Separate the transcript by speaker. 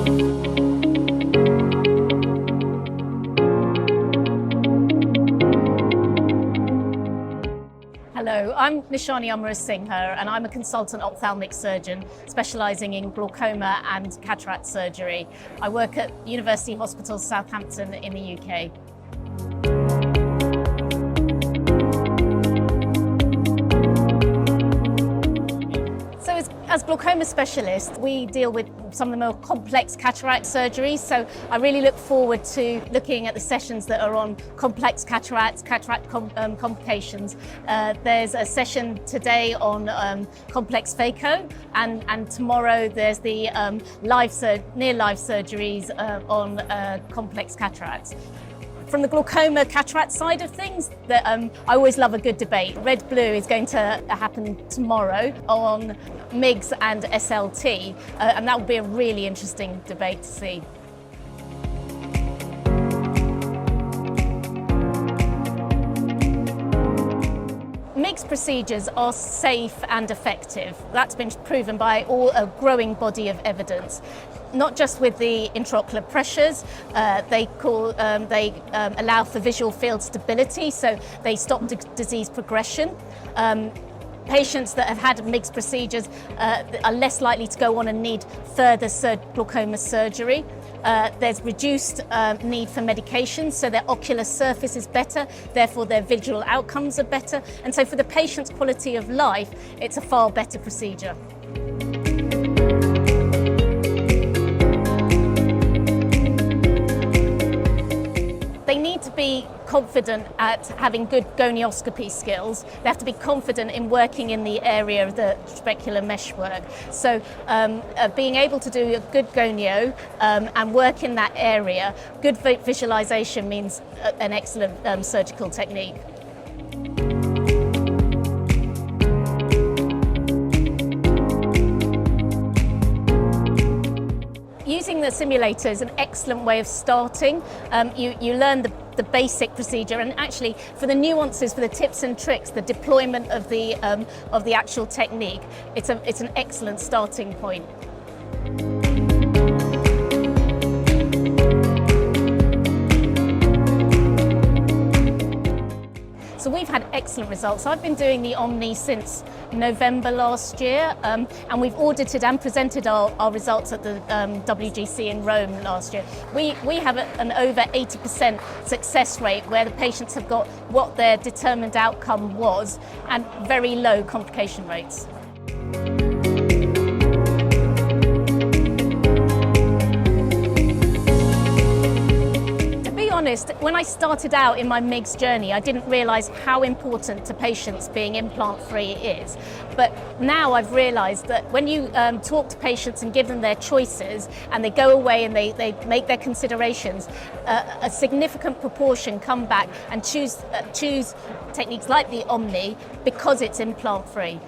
Speaker 1: Hello, I'm Nishani Amerasinghe and I'm a consultant ophthalmic surgeon specialising in glaucoma and cataract surgery. I work at University Hospital Southampton in the UK. As glaucoma specialists, we deal with some of the more complex cataract surgeries, so I really look forward to looking at the sessions that are on complex cataracts, complications. There's a session today on complex phaco, and tomorrow there's the near-life surgeries on complex cataracts. From the glaucoma cataract side of things, I always love a good debate. Red-blue is going to happen tomorrow on MIGS and SLT, and that will be a really interesting debate to see. MIGS procedures are safe and effective. That's been proven by a growing body of evidence. Not just with the intraocular pressures, they allow for visual field stability, so they stop disease progression. Patients that have had MIGS procedures are less likely to go on and need further glaucoma surgery. There's reduced need for medication, so their ocular surface is better, therefore their visual outcomes are better. And so for the patient's quality of life, it's a far better procedure. They need to be confident at having good gonioscopy skills. They have to be confident in working in the area of the trabecular meshwork. So being able to do a good gonio and work in that area, good visualization means an excellent surgical technique. Using the simulator is an excellent way of starting. You learn the basic procedure, and actually for the nuances, for the tips and tricks, the deployment of the actual technique, it's an excellent starting point. So we've had excellent results. I've been doing the Omni since November last year, and we've audited and presented our results at the WGC in Rome last year. We have an over 80% success rate where the patients have got what their determined outcome was and very low complication rates. When I started out in my MIGS journey, I didn't realise how important to patients being implant-free is. But now I've realised that when you talk to patients and give them their choices, and they go away and they make their considerations, a significant proportion come back and choose techniques like the Omni because it's implant-free.